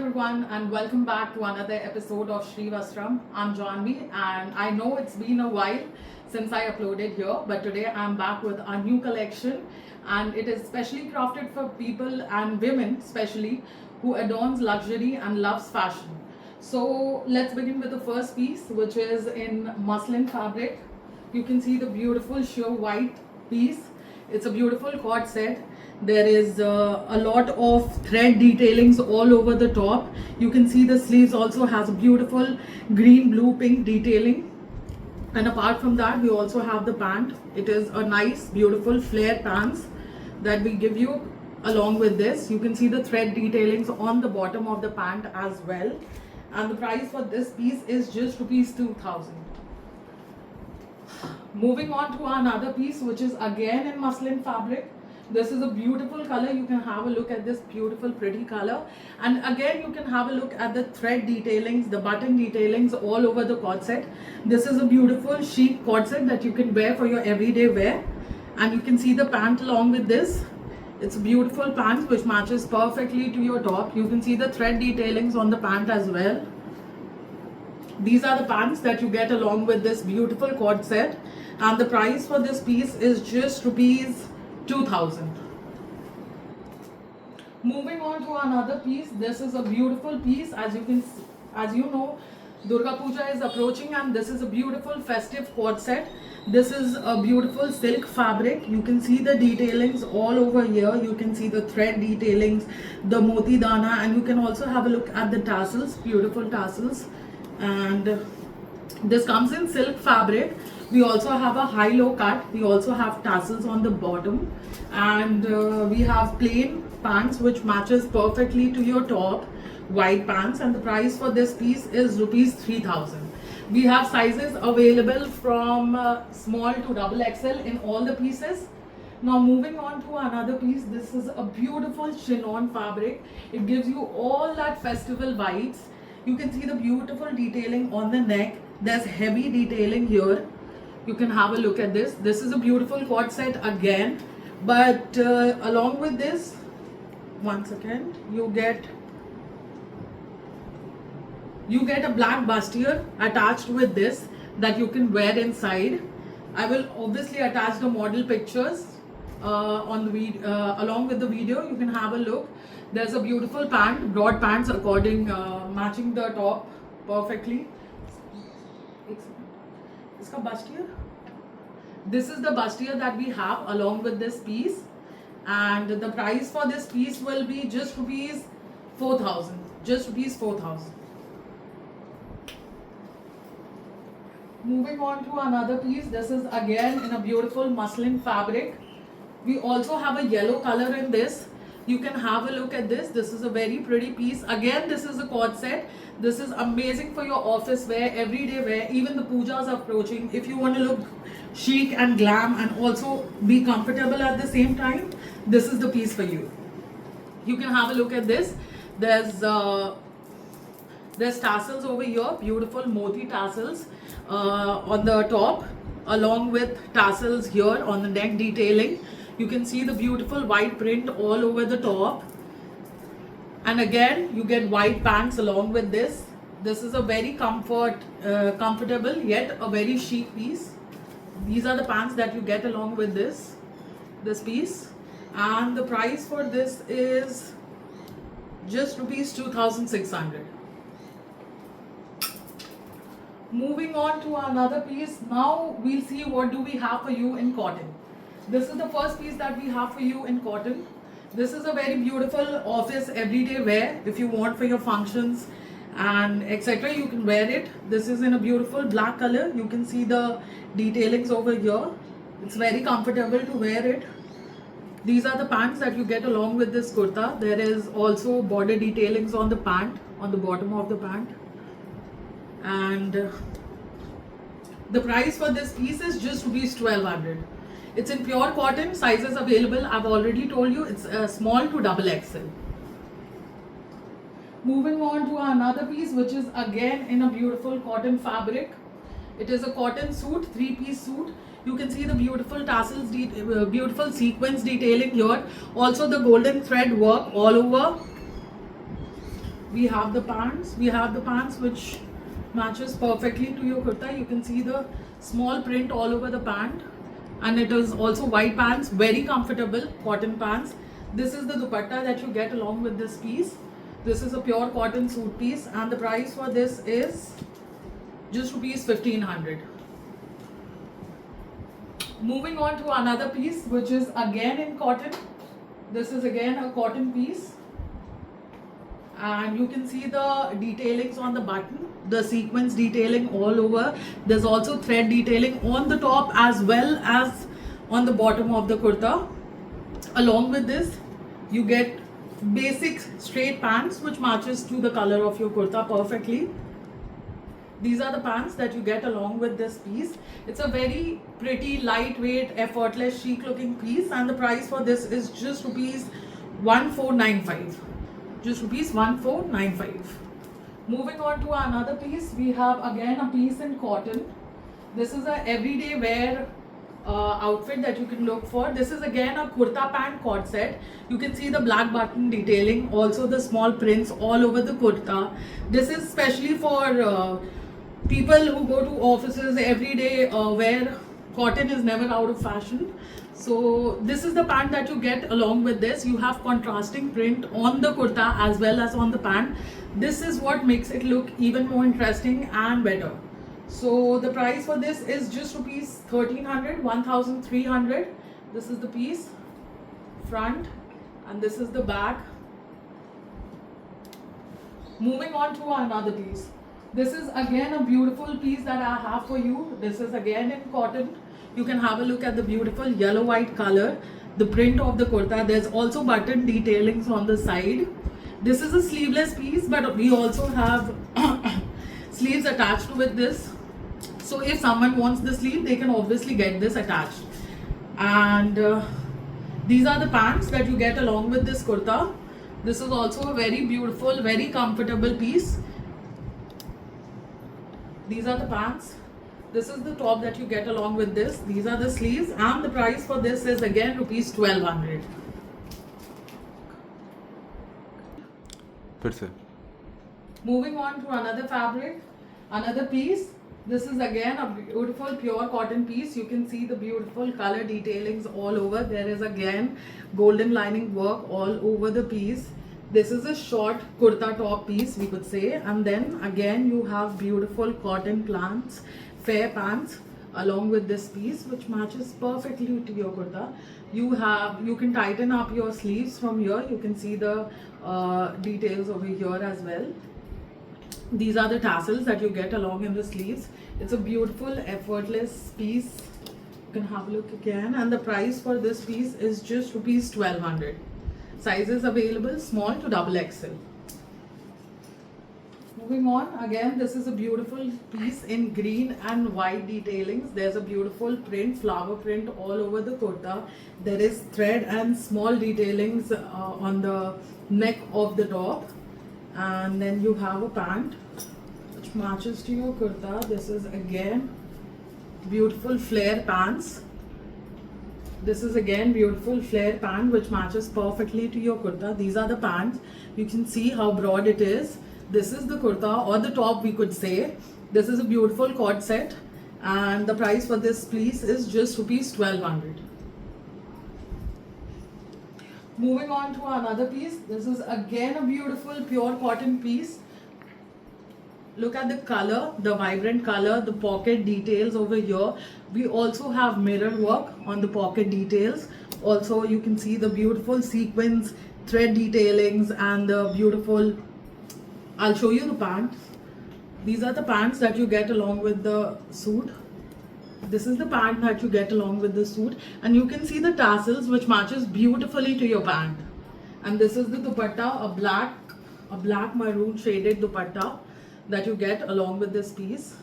everyone, and welcome back to another episode of Shri Vastram. I'm Janvi, and I know it's been a while since I uploaded here, but today I'm back with a new collection, and it is specially crafted for people and women, especially who adorns luxury and loves fashion. So let's begin with the first piece, which is in muslin fabric. You can see the beautiful sheer white piece. It's a beautiful cord set. There is a lot of thread detailings all over the top. You can see the sleeves also has a beautiful green, blue, pink detailing. And apart from that, we also have the pant. It is a nice, beautiful flare pants that we give you along with this. You can see the thread detailings on the bottom of the pant as well. And the price for this piece is just rupees 2000. Moving on to another piece, which is again in muslin fabric. This is a beautiful color. You can have a look at this beautiful pretty color, and again you can have a look at the thread detailings, the button detailings all over the cord set. This is a beautiful chic cord set that you can wear for your everyday wear, and you can see the pant along with this. It's a beautiful pant which matches perfectly to your top. You can see the thread detailings on the pant as well. These are the pants that you get along with this beautiful cord set, and the price for this piece is just rupees 2000. Moving on to another piece. This is a beautiful piece. As you know, Durga Puja is approaching, and this is a beautiful festive cord set. This is a beautiful silk fabric. You can see the detailings all over here. You can see the thread detailings, the moti dana, and you can also have a look at the tassels, beautiful tassels. And this comes in silk fabric. We also have a high-low cut. We also have tassels on the bottom, and we have plain pants which matches perfectly to your top, white pants, and the price for this piece is rupees 3000. We have sizes available from small to double XL in all the pieces. Now moving on to another piece. This is a beautiful chignon fabric. It gives you all that festival vibes. You can see the beautiful detailing on the neck. There's heavy detailing here. You can have a look at this. This is a beautiful cord set again, but along with this, one second, you get a black bustier attached with this that you can wear inside. I will obviously attach the model pictures on the video along with the video. You can have a look. There's a beautiful pant, broad pants matching the top perfectly. Iska bustier. This is the bustier that we have along with this piece, and the price for this piece will be just rupees 4000. Just rupees 4000. Moving on to another piece. This is again in a beautiful muslin fabric. We also have a yellow color in this. You can have a look at this. This is a very pretty piece. Again, this is a cord set. This is amazing for your office wear, everyday wear. Even the pujas are approaching. If you want to look chic and glam and also be comfortable at the same time, this is the piece for you. You can have a look at this. There's tassels over here, beautiful moti tassels on the top, along with tassels here on the neck detailing. You can see the beautiful white print all over the top, and again you get white pants along with this. This is a very comfortable yet a very chic piece. These are the pants that you get along with this piece, and the price for this is just rupees 2600. Moving on to another piece. Now we'll see what do we have for you in cotton. This is the first piece that we have for you in cotton. This is a very beautiful office everyday wear. If you want for your functions and etc., you can wear it. This is in a beautiful black color. You can see the detailings over here. It's very comfortable to wear it. These are the pants that you get along with this kurta. There is also border detailings on the pant, on the bottom of the pant. And the price for this piece is just rupees 1200. It's in pure cotton. Sizes available, I've already told you, it's small to double XL. Moving on to another piece, which is again in a beautiful cotton fabric. It is a cotton suit, 3-piece suit. You can see the beautiful tassels, beautiful sequence detailing here. Also the golden thread work all over. We have the pants. We have the pants which matches perfectly to your kurta. You can see the small print all over the pant, and it is also white pants, very comfortable cotton pants. This is the dupatta that you get along with this piece. This is a pure cotton suit piece, and the price for this is just rupees 1500. Moving on to another piece which is again in cotton. This is again a cotton piece, and you can see the detailings on the button, the sequence detailing all over. There's also thread detailing on the top as well as on the bottom of the kurta. Along with this, you get basic straight pants which matches to the color of your kurta perfectly. These are the pants that you get along with this piece. It's a very pretty, lightweight, effortless, chic looking piece, and the price for this is just rupees 1495. Just rupees 1495. Moving on to another piece, we have again a piece in cotton. This is a everyday wear outfit that you can look for. This is again a kurta pant cord set. You can see the black button detailing, also the small prints all over the kurta. This is specially for people who go to offices every day, where cotton is never out of fashion. So this is the pant that you get along with this. You have contrasting print on the kurta as well as on the pant. This is what makes it look even more interesting and better. So the price for this is just rupees 1300, 1300. This is the piece front, and this is the back. Moving on to another piece. This is again a beautiful piece that I have for you. This is again in cotton. You can have a look at the beautiful yellow white color, the print of the kurta. There's also button detailings on the side. This is a sleeveless piece, but we also have sleeves attached with this. So if someone wants the sleeve, they can obviously get this attached. And these are the pants that you get along with this kurta. This is also a very beautiful, very comfortable piece. These are the pants. This is the top that you get along with this. These are the sleeves, and the price for this is again rupees 1200. Moving on to another fabric, another piece. This is again a beautiful pure cotton piece. You can see the beautiful color detailings all over. There is again golden lining work all over the piece. This is a short kurta top piece, we could say, and then again you have beautiful cotton plants, fair pants along with this piece which matches perfectly to your kurta. You can tighten up your sleeves from here. You can see the details over here as well. These are the tassels that you get along in the sleeves. It's a beautiful, effortless piece. You can have a look again, and the price for this piece is just rupees 1200. Sizes available small to double XL. Moving on, again this is a beautiful piece in green and white detailings. There's a beautiful print, flower print all over the kurta. There is thread and small detailings on the neck of the top, and then you have a pant which matches to your kurta. This is again beautiful flare pants. This is again beautiful flare pant which matches perfectly to your kurta. These are the pants. You can see how broad it is. This is the kurta, or the top we could say. This is a beautiful cord set, and the price for this piece is just rupees 1200. Moving on to another piece. This is again a beautiful pure cotton piece. Look at the color, the vibrant color, the pocket details over here. We also have mirror work on the pocket details. Also you can see the beautiful sequins, thread detailings, and the beautiful, I'll show you the pants. These are the pants that you get along with the suit. This is the pant that you get along with the suit, and you can see the tassels which matches beautifully to your pant. And this is the dupatta, a black maroon shaded dupatta that you get along with this piece.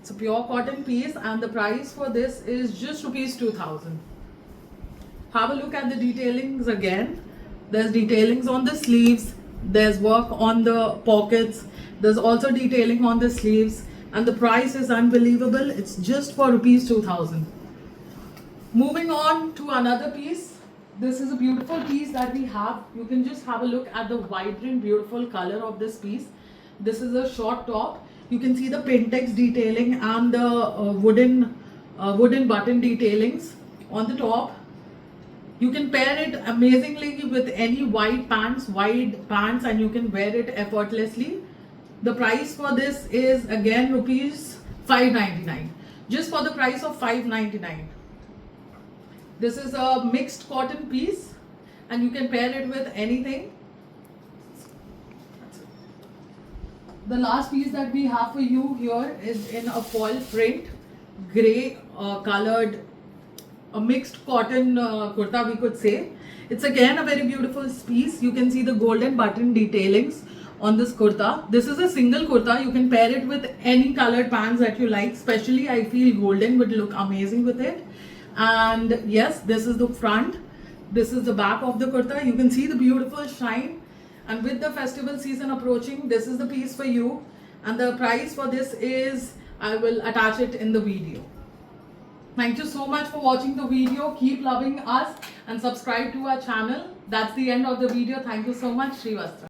It's a pure cotton piece, and the price for this is just rupees 2000. Have a look at the detailings again. There's detailings on the sleeves, there's work on the pockets, there's also detailing on the sleeves, and the price is unbelievable. It's just for rupees 2000. Moving on to another piece. This is a beautiful piece that we have. You can just have a look at the vibrant, beautiful color of this piece. This is a short top. You can see the Pintex detailing and the wooden button detailings on the top. You can pair it amazingly with any wide pants, and you can wear it effortlessly. The price for this is again rupees 599. Just for the price of 599. This is a mixed cotton piece and you can pair it with anything. The last piece that we have for you here is in a foil print, grey colored, a mixed cotton kurta we could say. It's again a very beautiful piece. You can see the golden button detailings on this kurta. This is a single kurta. You can pair it with any colored pants that you like. Especially I feel golden would look amazing with it. And yes, this is the front. This is the back of the kurta. You can see the beautiful shine. And with the festival season approaching, this is the piece for you. And the price for this is, I will attach it in the video. Thank you so much for watching the video. Keep loving us and subscribe to our channel. That's the end of the video. Thank you so much, Srivastra.